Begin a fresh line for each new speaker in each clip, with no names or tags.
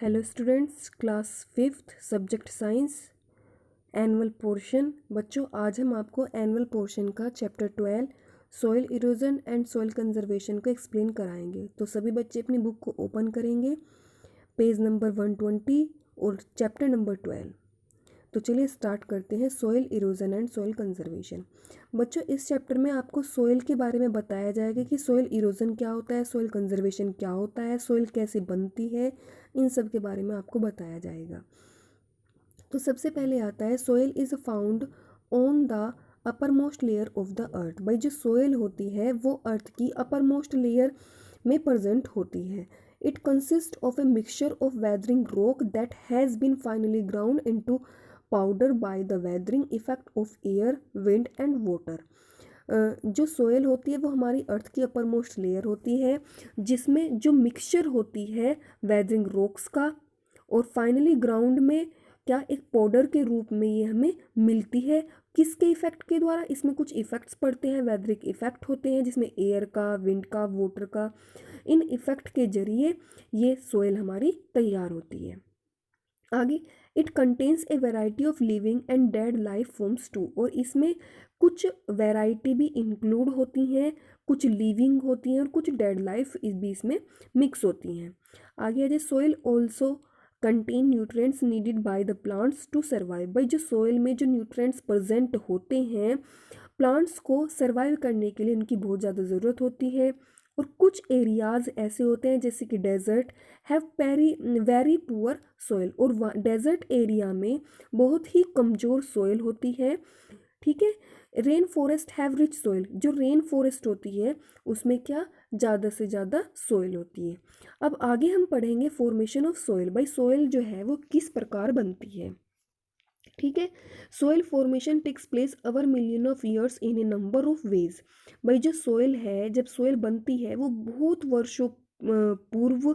Hello students, class 5th subject science annual portion. बच्चों, आज हम आपको एनुअल पोर्शन का chapter 12 soil erosion and soil conservation को एक्सप्लेन कराएंगे। तो सभी बच्चे अपनी बुक को ओपन करेंगे, पेज नंबर 120 और चैप्टर नंबर 12। तो चलिए स्टार्ट करते हैं soil erosion and soil conservation. बच्चों, इस चैप्टर में आपको सॉइल के बारे में बताया जाएगा कि सॉइल इरोजन क्या होता है, सॉइल कंजर्वेशन क्या होता है, सॉइल कैसे बनती है, इन सब के बारे में आपको बताया जाएगा। तो सबसे पहले आता है soil is found on the upper most layer of the earth. भाई, जो सॉइल होती है वो अर्थ की अपर मोस्ट लेयर में प्रेजेंट होती है। It consist of a mixture of weathering rock that has been finally ground into powder by the weathering effect of air, wind and water. जो सोयल होती है वो हमारी अर्थ की अपर मोस्ट लेयर होती है, जिसमें जो मिक्सचर होती है वेदरिंग रॉक्स का, और फाइनली ग्राउंड में क्या एक पाउडर के रूप में ये हमें मिलती है। किसके इफेक्ट के द्वारा? इसमें कुछ इफेक्ट्स पड़ते हैं, वेदरिक इफेक्ट होते हैं, जिसमें एयर का, विंड का, वाटर का। इन इफेक्ट के जरिए ये सोयल हमारी तैयार होती है। आगे, it contains a variety of living and dead life forms too. और इसमें कुछ वेराइटी भी इंक्लूड होती हैं, कुछ लिविंग होती हैं और कुछ डेड लाइफ भी इसमें मिक्स होती हैं। आगे आ जाए, soil also contain nutrients needed by the plants to survive. भाई, जो सोइल में जो न्यूट्रिएंट्स प्रेजेंट होते हैं प्लांट्स को सर्वाइव करने के लिए उनकी बहुत ज़्यादा ज़रूरत होती है। और कुछ एरियाज़ ऐसे होते हैं जैसे कि desert have very poor soil, और डेजर्ट एरिया में बहुत ही कमज़ोर सोइल होती है। ठीक है। Rain forest have rich soil. जो रेन फॉरेस्ट होती है उसमें क्या ज़्यादा से ज़्यादा सोइल होती है। अब आगे हम पढ़ेंगे फॉर्मेशन ऑफ सोइल। भाई, सोइल जो है वो किस प्रकार बनती है। ठीक है। Soil formation takes place over million of years in a number of ways. भाई, जो सोइल है, जब सोइल बनती है वो बहुत वर्षों पूर्व,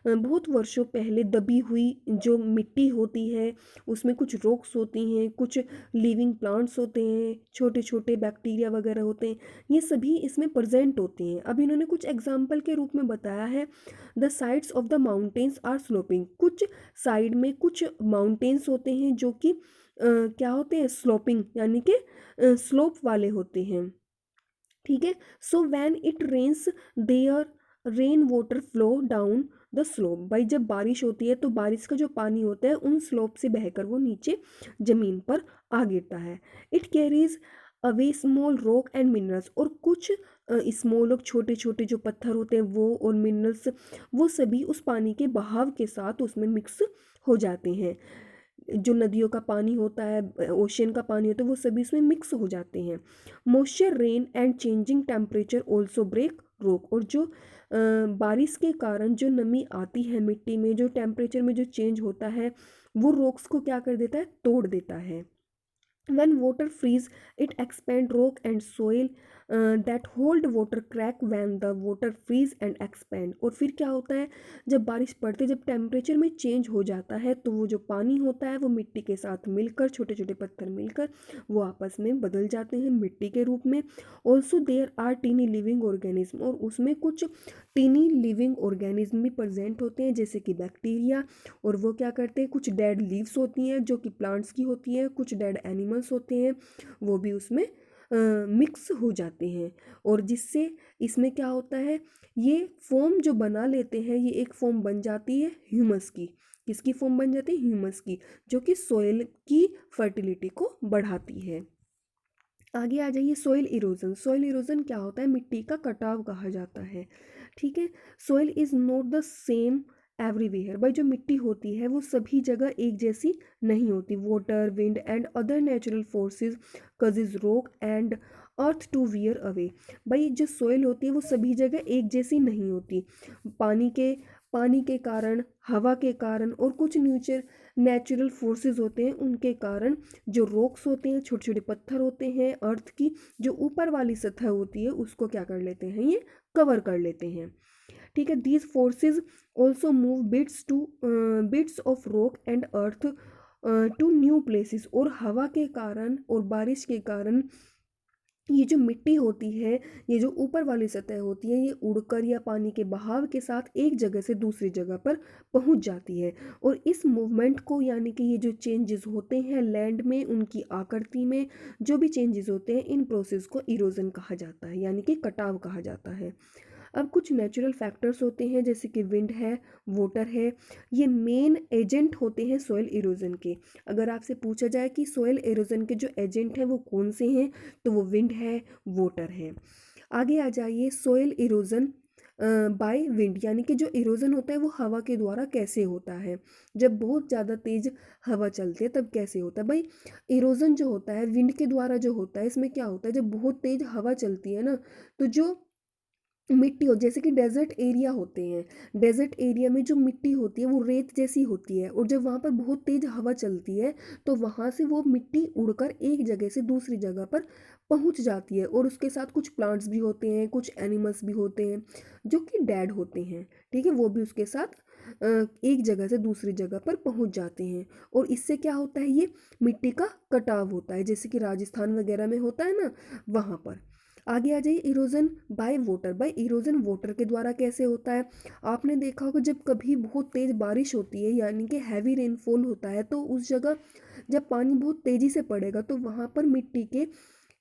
बहुत वर्षों पहले दबी हुई जो मिट्टी होती है उसमें कुछ रॉक्स होती हैं, कुछ लिविंग प्लांट्स होते हैं, छोटे छोटे बैक्टीरिया वगैरह होते हैं, ये सभी इसमें प्रेजेंट होते हैं। अब इन्होंने कुछ एग्जाम्पल के रूप में बताया है, the sides of the mountains are sloping. कुछ साइड में कुछ माउंटेन्स होते हैं जो कि क्या होते हैं, स्लोपिंग, यानी कि स्लोप वाले होते हैं। ठीक है। So when it rains there rain water flow down the slope. भाई, जब बारिश होती है तो बारिश का जो पानी होता है उन स्लोप से बहकर वो नीचे ज़मीन पर आ गिरता है। It carries away small rock and minerals. और कुछ स्मॉल और छोटे छोटे जो पत्थर होते हैं वो और मिनरल्स, वो सभी उस पानी के बहाव के साथ उसमें मिक्स हो जाते हैं। जो नदियों का पानी होता है, ओशियन का पानी होता है, वो सभी इसमें मिक्स हो जाते हैं। Moisture, rain and changing temperature also break rock. और जो बारिश के कारण जो नमी आती है मिट्टी में, जो टेम्परेचर में जो चेंज होता है वो रॉक्स को क्या कर देता है, तोड़ देता है। When water freeze, it expand rock and soil that hold water crack when the water freeze and expand। और फिर क्या होता है, जब बारिश पड़ती है, जब टेम्परेचर में चेंज हो जाता है तो वो जो पानी होता है वो मिट्टी के साथ मिलकर, छोटे छोटे पत्थर मिलकर वो आपस में बदल जाते हैं मिट्टी के रूप में। Also there are tiny living organism. और उसमें कुछ टीनी लिविंग ऑर्गेनिज्म भी प्रेजेंट होते हैं जैसे कि बैक्टीरिया। और वो क्या करते हैं, कुछ डेड लीव्स होती हैं जो कि प्लांट्स की होती हैं, कुछ डेड एनिमल्स होते हैं वो भी उसमें मिक्स हो जाते हैं। और जिससे इसमें क्या होता है, ये फॉर्म जो बना लेते हैं, ये एक फॉर्म बन जाती है ह्यूमस की। किसकी फॉर्म बन जाती है, ह्यूमस की, जो कि सोइल की फर्टिलिटी को बढ़ाती है। आगे आ जाइए, सोइल इरोजन। सोइल इरोजन क्या होता है, मिट्टी का कटाव कहा जाता है। ठीक है। Soil is not the same everywhere. भाई, जो मिट्टी होती है वो सभी जगह एक जैसी नहीं होती। Water, wind and other natural forces causes rock and earth to wear away. भाई, जो सोइल होती है वो सभी जगह एक जैसी नहीं होती। पानी के कारण, हवा के कारण और कुछ नेचुरल फोर्सेस होते हैं उनके कारण जो रॉक्स होते हैं, छोटे छोटे पत्थर होते हैं, अर्थ की जो ऊपर वाली सतह होती है उसको क्या कर लेते हैं, ये कवर कर लेते हैं। ठीक है। These forces also move bits of rock and earth to new places. और हवा के कारण और बारिश के कारण ये जो मिट्टी होती है, ये जो ऊपर वाली सतह होती है, ये उड़कर या पानी के बहाव के साथ एक जगह से दूसरी जगह पर पहुंच जाती है। और इस मूवमेंट को, यानी कि ये जो चेंजेस होते हैं लैंड में, उनकी आकृति में जो भी चेंजेस होते हैं, इन प्रोसेस को इरोजन कहा जाता है, यानी कि कटाव कहा जाता है। अब कुछ नेचुरल फैक्टर्स होते हैं जैसे कि विंड है, वाटर है, ये मेन एजेंट होते हैं सॉइल इरोजन के। अगर आपसे पूछा जाए कि सॉइल इरोजन के जो एजेंट हैं वो कौन से हैं, तो वो विंड है, वाटर है। आगे आ जाइए, सॉइल इरोजन बाय विंड, यानी कि जो इरोजन होता है वो हवा के द्वारा कैसे होता है। जब बहुत ज़्यादा तेज हवा चलती है तब कैसे होता है भाई। इरोजन जो होता है विंड के द्वारा जो होता है, इसमें क्या होता है, जब बहुत तेज हवा चलती है ना, तो जो मिट्टी हो, जैसे कि डेजर्ट एरिया होते हैं, डेजर्ट एरिया में जो मिट्टी होती है वो रेत जैसी होती है, और जब वहाँ पर बहुत तेज हवा चलती है तो वहाँ से वो मिट्टी उड़कर एक जगह से दूसरी जगह पर पहुँच जाती है। और उसके साथ कुछ प्लांट्स भी होते हैं, कुछ एनिमल्स भी होते हैं जो कि डेड होते हैं, ठीक है, वो भी उसके साथ एक जगह से दूसरी जगह पर पहुँच जाते हैं। और इससे क्या होता है, ये मिट्टी का कटाव होता है, जैसे कि राजस्थान वगैरह में होता है ना, वहाँ पर। आगे आ जाइए, erosion by water. By erosion water के द्वारा कैसे होता है। आपने देखा होगा जब कभी बहुत तेज बारिश होती है, यानी कि हैवी रेनफॉल होता है, तो उस जगह जब पानी बहुत तेजी से पड़ेगा तो वहाँ पर मिट्टी के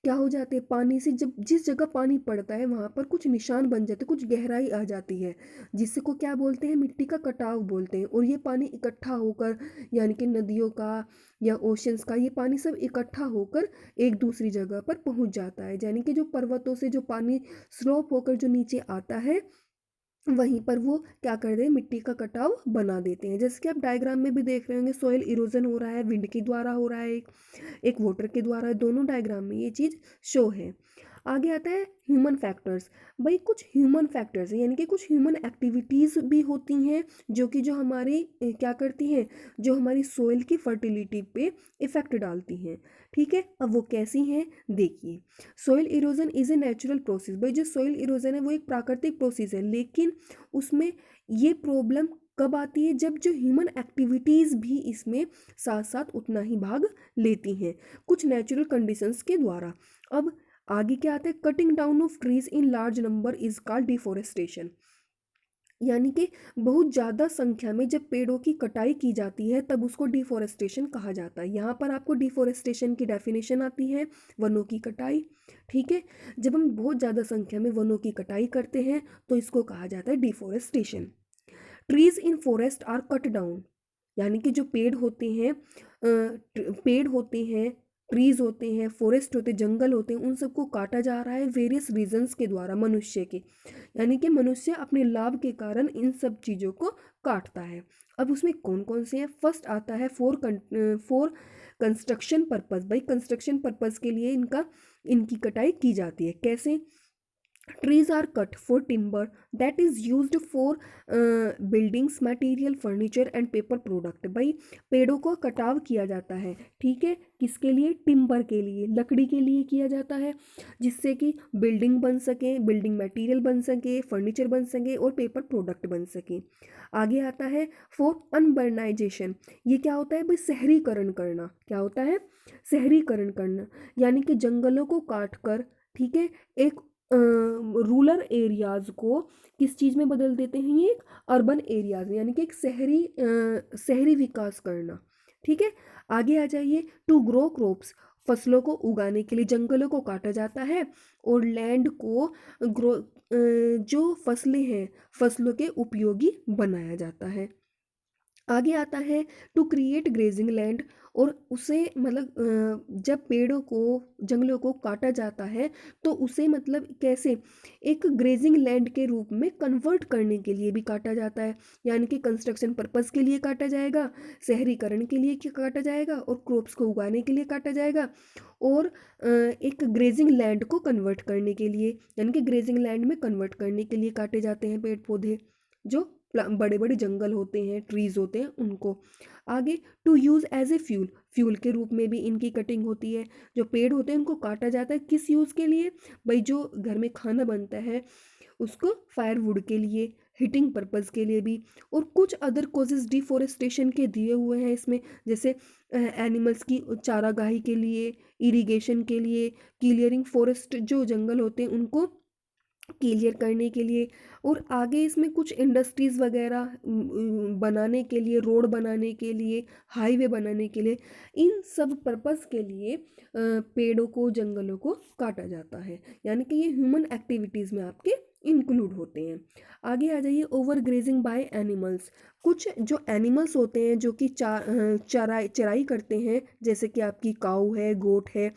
क्या हो जाते हैं, पानी से जब जिस जगह पानी पड़ता है वहाँ पर कुछ निशान बन जाते हैं, कुछ गहराई आ जाती है, जिससे को क्या बोलते हैं, मिट्टी का कटाव बोलते हैं। और ये पानी इकट्ठा होकर, यानी कि नदियों का या ओशंस का, ये पानी सब इकट्ठा होकर एक दूसरी जगह पर पहुँच जाता है, यानी कि जो पर्वतों से जो पानी स्लोप होकर जो नीचे आता है, वहीं पर वो क्या कर रहे हैं, मिट्टी का कटाव बना देते हैं। जैसे कि आप डायग्राम में भी देख रहे होंगे, सॉइल इरोजन हो रहा है, विंड के द्वारा हो रहा है, एक वाटर के द्वारा, दोनों डायग्राम में ये चीज़ शो है। आगे आता है ह्यूमन फैक्टर्स। भाई कुछ ह्यूमन फैक्टर्स हैं, यानी कि कुछ ह्यूमन एक्टिविटीज़ भी होती हैं जो कि जो हमारी क्या करती हैं, जो हमारी सोइल की फर्टिलिटी पे इफ़ेक्ट डालती हैं। ठीक है, अब वो कैसी हैं देखिए। Soil erosion is a natural process. भाई जो सोइल इरोजन है वो एक प्राकृतिक प्रोसेस है, लेकिन उसमें ये प्रॉब्लम कब आती है, जब जो ह्यूमन एक्टिविटीज़ भी इसमें साथ साथ उतना ही भाग लेती हैं कुछ नेचुरल कंडीशंस के द्वारा। अब आगे क्या आता है, cutting down of trees in large number is called deforestation, यानी कि बहुत ज़्यादा संख्या में जब पेड़ों की कटाई की जाती है तब उसको डिफोरेस्टेशन कहा जाता है। यहाँ पर आपको डिफोरेस्टेशन की डेफिनेशन आती है, वनों की कटाई। ठीक है, जब हम बहुत ज़्यादा संख्या में वनों की कटाई करते हैं तो इसको कहा जाता है deforestation. Trees in forest are cut down, यानी कि जो पेड़ होते हैं, पेड़ होते हैं, ट्रीज होते हैं, फॉरेस्ट होते हैं, जंगल होते हैं, उन सबको काटा जा रहा है वेरियस रीजंस के द्वारा मनुष्य के, यानी कि मनुष्य अपने लाभ के कारण इन सब चीज़ों को काटता है। अब उसमें कौन कौन से हैं, फर्स्ट आता है फॉर कंस्ट्रक्शन पर्पस। भाई कंस्ट्रक्शन पर्पस के लिए इनकी कटाई की जाती है। कैसे, trees are cut for timber that is used for buildings material furniture and paper product। भाई पेड़ों को कटाव किया जाता है, ठीक है, किसके लिए, टिम्बर के लिए, लकड़ी के लिए किया जाता है, जिससे कि बिल्डिंग बन सके, बिल्डिंग मटेरियल बन सके, फर्नीचर बन सके और पेपर प्रोडक्ट बन सके। आगे आता है फॉर अनबर्नाइजेशन। ये क्या होता है भाई, शहरीकरण करना। क्या होता है, शहरीकरण करना, यानी कि जंगलों को काट कर, ठीक है, एक रूरल एरियाज़ को किस चीज़ में बदल देते हैं, ये एक अर्बन एरियाज़ में, यानी कि एक शहरी विकास करना। ठीक है, आगे आ जाइए, टू ग्रो क्रॉप्स। फसलों को उगाने के लिए जंगलों को काटा जाता है और लैंड को ग्रो जो फसलें हैं फसलों के उपयोगी बनाया जाता है। आगे आता है टू क्रिएट ग्रेजिंग लैंड, और उसे मतलब जब पेड़ों को, जंगलों को काटा जाता है तो उसे मतलब कैसे, एक ग्रेजिंग लैंड के रूप में कन्वर्ट करने के लिए भी काटा जाता है, यानी कि कंस्ट्रक्शन पर्पस के लिए काटा जाएगा, शहरीकरण के लिए काटा जाएगा और क्रॉप्स को उगाने के लिए काटा जाएगा, और एक ग्रेजिंग लैंड को कन्वर्ट करने के लिए, यानी कि ग्रेजिंग लैंड में कन्वर्ट करने के लिए काटे जाते हैं पेड़ पौधे, जो बड़े बड़े जंगल होते हैं, ट्रीज होते हैं, उनको। आगे to use as a fuel, fuel के रूप में भी इनकी कटिंग होती है। जो पेड़ होते हैं उनको काटा जाता है किस यूज़ के लिए, भाई जो घर में खाना बनता है उसको फायरवुड के लिए, हीटिंग पर्पज़ के लिए भी, और कुछ अदर कॉजेज़ डिफॉरेस्टेशन के दिए हुए हैं इसमें, जैसे एनिमल्स की चारागाही के लिए, इरिगेशन के लिए, क्लियरिंग फॉरेस्ट जो जंगल होते हैं उनको क्लियर करने के लिए, और आगे इसमें कुछ इंडस्ट्रीज़ वगैरह बनाने के लिए, रोड बनाने के लिए, हाईवे बनाने के लिए, इन सब पर्पस के लिए पेड़ों को, जंगलों को काटा जाता है, यानी कि ये ह्यूमन एक्टिविटीज़ में आपके इंक्लूड होते हैं। आगे आ जाइए, ओवर ग्रेजिंग बाय एनिमल्स। कुछ जो एनिमल्स होते हैं जो कि चराई करते हैं, जैसे कि आपकी काऊ है, गोट है,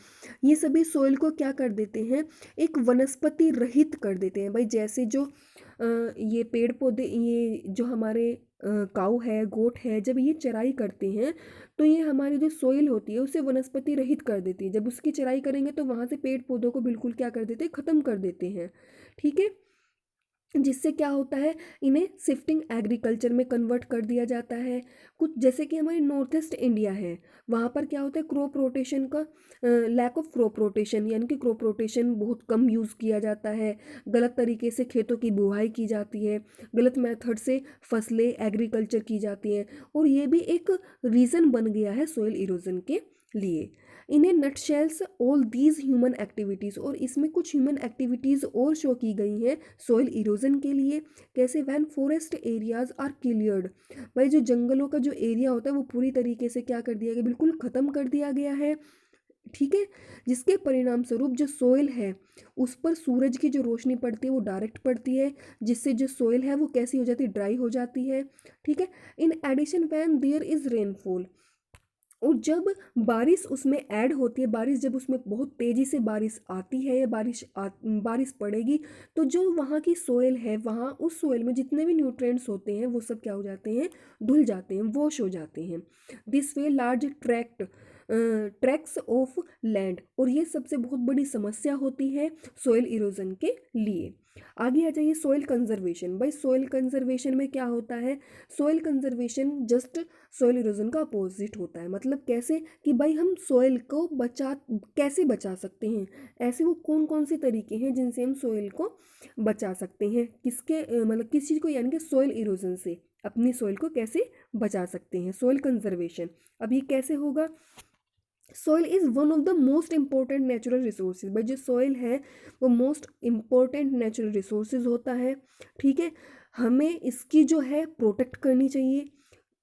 ये सभी सोइल को क्या कर देते हैं, एक वनस्पति रहित कर देते हैं। भाई जैसे जो ये पेड़ पौधे, ये जो हमारे काऊ है, गोट है, जब ये चराई करते हैं तो ये हमारी जो सोइल होती है उसे वनस्पति रहित कर देती है। जब उसकी चराई करेंगे तो वहाँ से पेड़ पौधों को बिल्कुल क्या कर देते हैं, ख़त्म कर देते हैं। ठीक है, जिससे क्या होता है, इन्हें शिफ्टिंग एग्रीकल्चर में कन्वर्ट कर दिया जाता है। कुछ जैसे कि हमारे नॉर्थ ईस्ट इंडिया है, वहाँ पर क्या होता है, क्रॉप रोटेशन का लैक ऑफ क्रॉप रोटेशन, यानी कि क्रॉप रोटेशन बहुत कम यूज़ किया जाता है, गलत तरीके से खेतों की बुवाई की जाती है, गलत मेथड से फसलें एग्रीकल्चर की जाती हैं, और ये भी एक रीज़न बन गया है सॉइल इरोजन के लिए। इन ए नटशेल्स ऑल दीज ह्यूमन एक्टिविटीज़, और इसमें कुछ ह्यूमन एक्टिविटीज़ और शो की गई हैं सॉइल इरोजन के लिए। कैसे, when forest areas are cleared, भाई जो जंगलों का जो एरिया होता है वो पूरी तरीके से क्या कर दिया गया, बिल्कुल ख़त्म कर दिया गया है। ठीक है, जिसके परिणाम स्वरूप जो सोइल है उस पर सूरज की जो रोशनी पड़ती है वो डायरेक्ट पड़ती है, जिससे जो सोइल है वो कैसी हो जाती है, ड्राई हो जाती है। ठीक है, in addition when there is rainfall, और जब बारिश उसमें ऐड होती है, बारिश जब उसमें बहुत तेज़ी से बारिश आती है या बारिश पड़ेगी, तो जो वहाँ की सोइल है, वहाँ उस सोइल में जितने भी न्यूट्रिएंट्स होते हैं वो सब क्या हो जाते हैं, धुल जाते हैं, वॉश हो जाते हैं। This way large tracks of land, और ये सबसे बहुत बड़ी समस्या होती है सोइल इरोजन के लिए। आगे आ जाइए, सोइल कंजर्वेशन। भाई सोइल कंजर्वेशन में क्या होता है, soil conservation just soil erosion का अपोजिट होता है। मतलब कैसे कि भाई हम सोइल को कैसे बचा सकते हैं, ऐसे वो कौन कौन से तरीके हैं जिनसे हम सोइल को बचा सकते हैं, मतलब किस चीज़ को, यानी कि सोइल इरोजन से अपनी सोइल को कैसे बचा सकते हैं, सोइल कंजर्वेशन। अब ये कैसे होगा, soil is one of the most important natural resources. भाई जो सोइल है वो मोस्ट इम्पोर्टेंट नेचुरल रिसोर्सेज होता है। ठीक है, हमें इसकी जो है प्रोटेक्ट करनी चाहिए,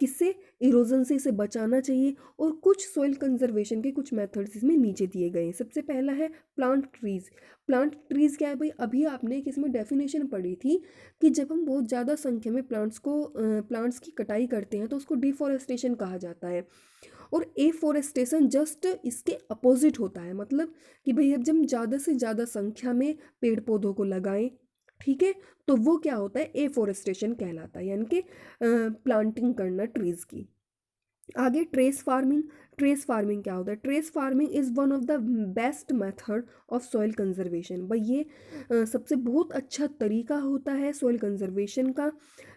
किससे, इरोजन से इसे बचाना चाहिए। और कुछ सोइल कंजर्वेशन के कुछ मेथड्स इसमें नीचे दिए गए हैं। सबसे पहला है प्लांट ट्रीज। प्लांट ट्रीज क्या है भाई, अभी आपने एक इसमें डेफिनेशन पढ़ी थी कि जब हम बहुत ज़्यादा संख्या में प्लांट्स की कटाई करते हैं तो उसको डिफॉरेस्टेशन कहा जाता है, और एफॉरेस्टेशन जस्ट इसके अपोजिट होता है। मतलब कि भाई अब जब हम ज़्यादा से ज़्यादा संख्या में पेड़ पौधों को लगाएं, ठीक है, तो वो क्या होता है, एफॉरेस्टेशन कहलाता है, यानी कि प्लांटिंग करना ट्रीज की। आगे ट्रेस फार्मिंग। ट्रेस फार्मिंग क्या होता है, trace farming is one of the best method of soil conservation. भाई ये सबसे बहुत अच्छा तरीका होता है सॉइल कंजर्वेशन का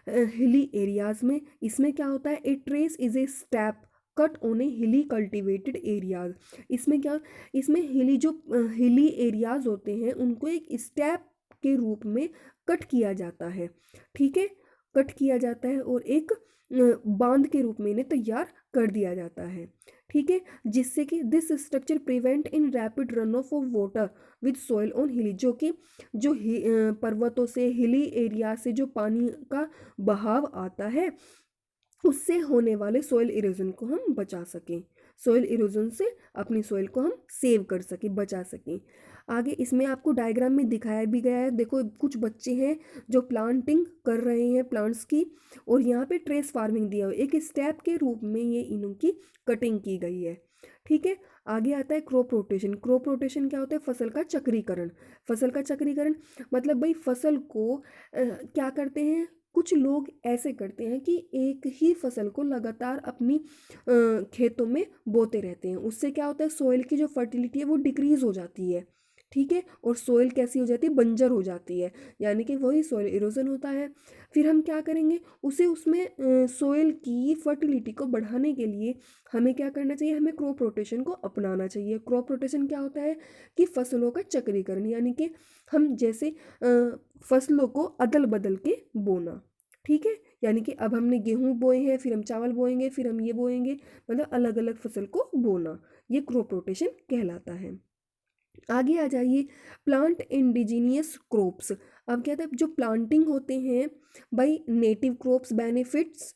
हिली एरियाज़ में। इसमें क्या होता है, a terrace is a step cut on a hilly cultivated areas. इसमें क्या, इसमें हिली एरियाज होते हैं उनको एक स्टेप के रूप में कट किया जाता है। ठीक है, कट किया जाता है और एक बांध के रूप में इन्हें तैयार कर दिया जाता है। ठीक है, जिससे कि this structure prevent in rapid run of water with soil on हिली, जो कि पर्वतों से, हिली एरिया से जो पानी का बहाव आता है उससे होने वाले सॉइल इरोजन को हम बचा सकें, सॉइल इरोजन से अपनी सॉइल को हम सेव कर सकें, बचा सकें। आगे इसमें आपको डायग्राम में दिखाया भी गया है, देखो कुछ बच्चे हैं जो प्लांटिंग कर रहे हैं प्लांट्स की, और यहाँ पे ट्रेस फार्मिंग दिया हुआ है, एक स्टेप के रूप में ये इनों की कटिंग की गई है। ठीक है, आगे आता है क्रॉप रोटेशन। क्रॉप रोटेशन क्या होता है, फसल का चक्रीकरण। फसल का चक्रीकरण मतलब भाई फसल को क्या करते हैं, कुछ लोग ऐसे करते हैं कि एक ही फसल को लगातार अपनी खेतों में बोते रहते हैं। उससे क्या होता है, सोइल की जो फर्टिलिटी है वो डिक्रीज हो जाती है। ठीक है, और सोइल कैसी हो जाती है, बंजर हो जाती है, यानी कि वही सोइल इरोजन होता है। फिर हम क्या करेंगे, उसमें सोइल की फर्टिलिटी को बढ़ाने के लिए हमें क्या करना चाहिए, हमें क्रॉप रोटेशन को अपनाना चाहिए। क्रॉप रोटेशन क्या होता है कि फसलों का चक्रीकरण, यानी कि हम जैसे फसलों को अदल बदल के बोना। ठीक है, यानी कि अब हमने गेहूँ बोए हैं, फिर हम चावल बोएंगे, फिर हम ये बोएंगे, मतलब अलग अलग फसल को बोना, ये क्रॉप रोटेशन कहलाता है। आगे आ जाइए, प्लांट इंडिजीनियस क्रॉप्स। अब क्या था, जो प्लांटिंग होते हैं भाई, native crops benefits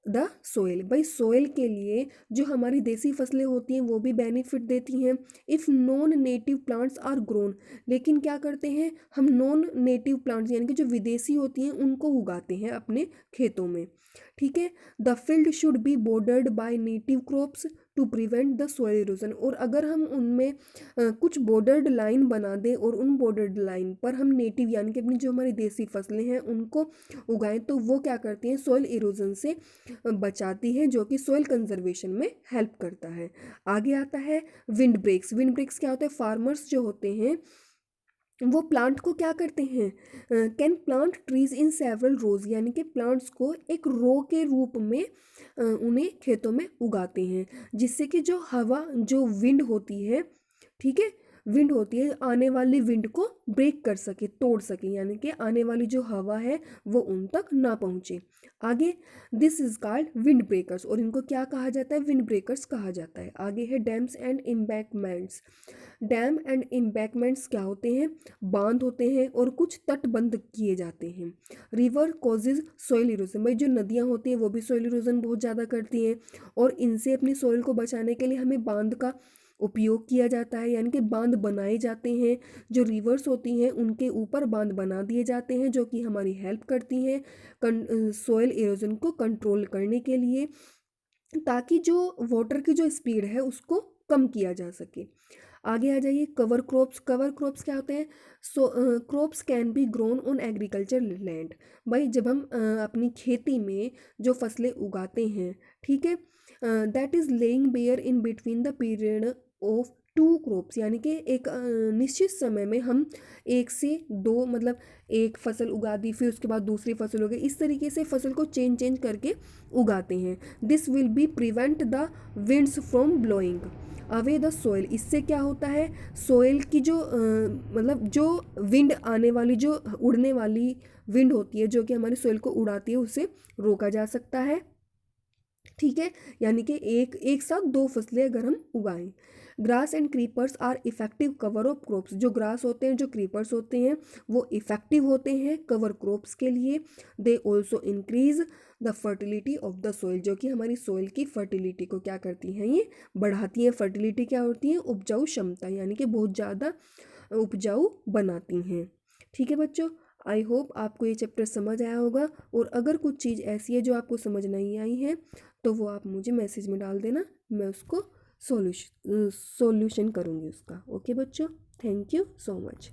the soil, भाई सोइल के लिए जो हमारी देसी फसलें होती हैं वो भी बेनिफिट देती हैं। If non native plants are grown, लेकिन क्या करते हैं हम, नॉन नेटिव प्लांट्स यानी कि जो विदेशी होती हैं उनको उगाते हैं अपने खेतों में। ठीक है, the field should be bordered by native crops to prevent the soil erosion, और अगर हम उनमें कुछ बॉर्डर्ड लाइन बना दें और उन बॉर्डर्ड लाइन पर हम नेटिव यानी कि अपनी जो हमारी देसी फसलें हैं उनको उगाएं, तो वो क्या करती हैं, सोइल इरोजन से बचाती है, जो कि सोइल कंजर्वेशन में हेल्प करता है। आगे आता है विंड ब्रेक्स। विंड ब्रेक्स क्या होता है, फार्मर्स जो होते हैं वो प्लांट को क्या करते हैं, can plant trees in several rows, यानी कि प्लांट्स को एक रो के रूप में उन्हें खेतों में उगाते हैं, जिससे कि जो हवा, जो विंड होती है, ठीक है, विंड होती है, आने वाली विंड को ब्रेक कर सके, तोड़ सके, यानी कि आने वाली जो हवा है वो उन तक ना पहुंचे। आगे, this is called wind breakers, और इनको क्या कहा जाता है, विंड ब्रेकर्स कहा जाता है। आगे है dams and embankments. Dam and embankments क्या होते हैं, बांध होते हैं और कुछ तटबंध किए जाते हैं। रिवर कॉजेज सॉइल इरोजन, भाई जो नदियाँ होती हैं वो भी सॉइल इरोजन बहुत ज़्यादा करती हैं, और इनसे अपनी सॉइल को बचाने के लिए हमें बांध का उपयोग किया जाता है, यानी कि बांध बनाए जाते हैं। जो रिवर्स होती हैं उनके ऊपर बांध बना दिए जाते हैं, जो कि हमारी हेल्प करती हैं सॉइल इरोजन को कंट्रोल करने के लिए, ताकि जो वाटर की जो स्पीड है उसको कम किया जा सके। आगे आ जाइए, कवर क्रॉप्स। कवर क्रॉप्स क्या होते हैं, सो crops can be grown on agriculture land, भाई जब हम अपनी खेती में जो फसलें उगाते हैं, ठीक है, that is laying bare in between the period of two crops, यानी कि एक निश्चित समय में हम एक से दो, मतलब एक फसल उगा दी फिर उसके बाद दूसरी फसल उगाई, इस तरीके से फसल को चेंज करके उगाते हैं। This will be prevent the winds from blowing away the soil, इससे क्या होता है, सोइल की जो मतलब जो विंड आने वाली, जो उड़ने वाली विंड होती है जो कि हमारी सोइल को उड़ाती है, उसे रोका जा सकता है। ठीक है, यानी कि एक साथ दो फसलें अगर हम उगाएं। Grass and creepers are effective cover of crops, जो ग्रास होते हैं, जो क्रीपर्स होते हैं, वो इफेक्टिव होते हैं कवर क्रॉप्स के लिए। They also increase the fertility of the soil, जो कि हमारी सोइल की फर्टिलिटी को क्या करती हैं, ये बढ़ाती हैं। फर्टिलिटी क्या होती है, उपजाऊ क्षमता, यानी कि बहुत ज़्यादा उपजाऊ बनाती हैं। ठीक है बच्चों, आई होप आपको ये चैप्टर समझ आया होगा, और अगर कुछ चीज़ ऐसी है जो आपको समझ नहीं आई है तो वो आप मुझे मैसेज में डाल देना, मैं उसको सॉल्यूशन करूँगी उसका। ओके बच्चों, थैंक यू सो मच।